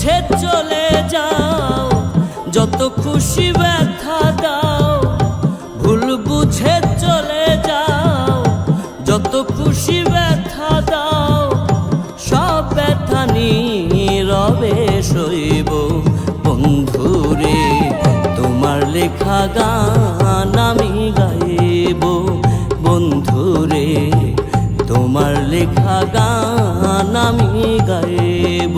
বুঝে চলে যাও, যত খুশি ব্যথা দাও। ভুল বুঝে চলে যাও, যত খুশি ব্যথা দাও। সব ব্যথা নীরবে সইব বন্ধুরে, তোমার লেখা গান আমি গাইব বন্ধুরে, তোমার লেখা গান আমি গাইব।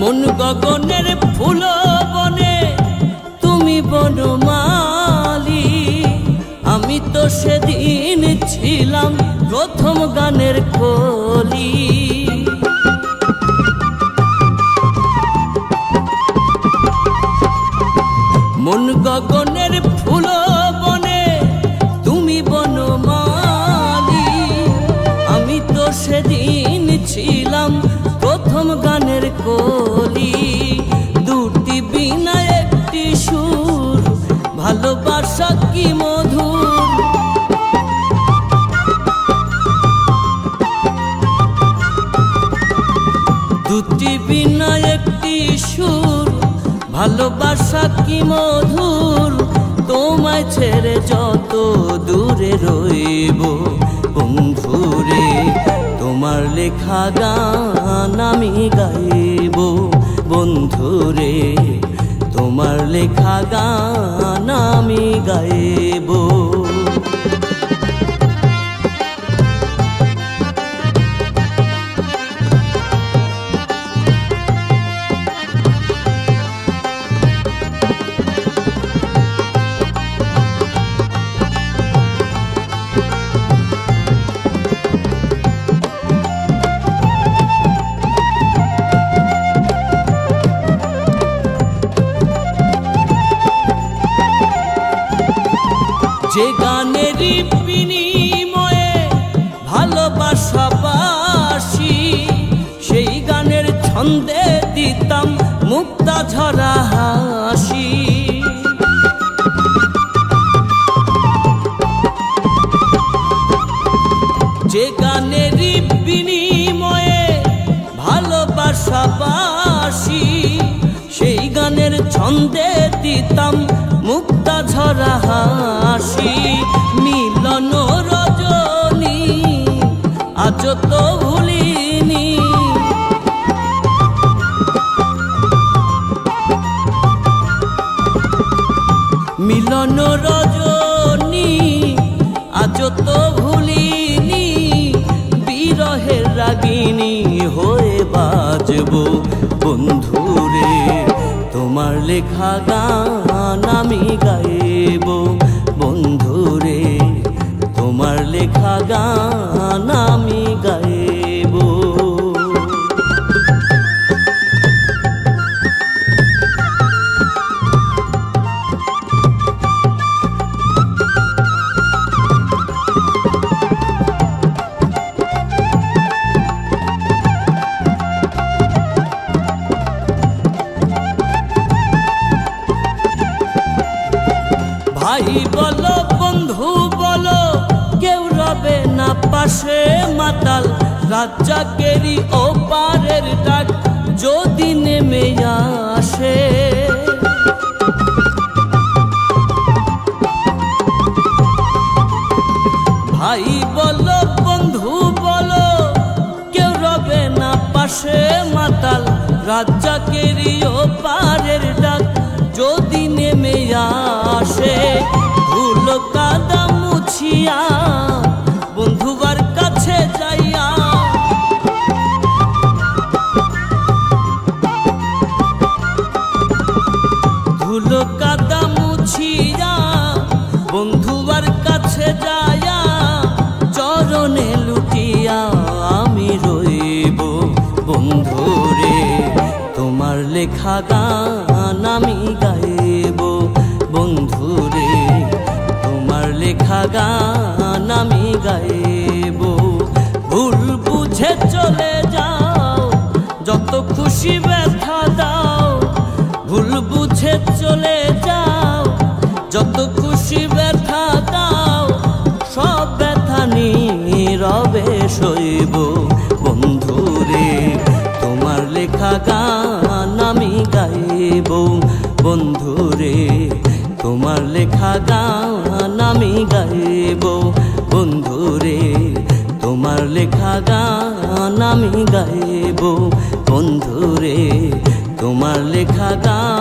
মন গগনের ফুল বনে তুমি বনমালী, আমি তো সেদিন ছিলাম প্রথম গানের কলি। মন গগনের ফুল বনে তুমি বনমালী, আমি তো সেদিন ছিলাম প্রথম গানের কলি। দুটি বিনা একটি সুর, ভালোবাসা কি মধুর। দুটি বিনা একটি সুর, ভালোবাসা কি মধুর। তোমায় ছেড়ে যত দূরে রইব বন্ধুরে, তোমার লেখা গান আমি গাইব বন্ধুরে, তোমার লেখা গান আমি গাইব। যে গানেরই বিনিময়ে ভালোবাসা বাসি, সেই গানের ছন্দে দিতাম মুক্তা ঝরা হাসি। যে গানেরই বিনিময়ে ভালোবাসা বাসি, সেই গানের ছন্দে দিতাম মুক্তা ঝরা হাসি। মিলন রজনী আজ তো ভুলিনি, মিলন রজনী আজ তো ভুলিনি। বিরহের রাগিনী হয়ে বাজব বন্ধুরে, তোমার লেখা গান আমি গাইব বন্ধুরে, তোমার লেখা গান আমি গাইব। ভাই বলো বন্ধু বলো, কেউ রবে না পাশে মাতাল। রাজ্জাকেরই ওপারের ডাক যদি নেমে আসে, ভাই বলো বন্ধু বলো, কেউ রবে না পাশে মাতাল। রাজ্জাকেরই ওপারের ডাক যদি নেমে আসে। ধুলো কাদা মুছিয়া বন্ধুবার কাছে যাইয়া, ধুলো কাদা মুছিয়া বন্ধুবার কাছে যাইয়া, চরণে লুটিয়া আমি রইব বন্ধুরে, তোমার লেখা গান আমি গাইব বন্ধুরে, তোমার লেখা লেখা গান আমি গাইব। ভুল বুঝে চলে যাও, যত খুশি ব্যথা দাও। ভুল বুঝে চলে যাও, যত খুশি ব্যথা দাও। সব ব্যথা নীরবে সইব বন্ধুরে, তোমার লেখা গান আমি গাইব। বন্ধুরে তোমার লেখা গান আমি গাইব। বন্ধুরে তোমার লেখা গান আমি গাইব। বন্ধুরে তোমার লেখা গান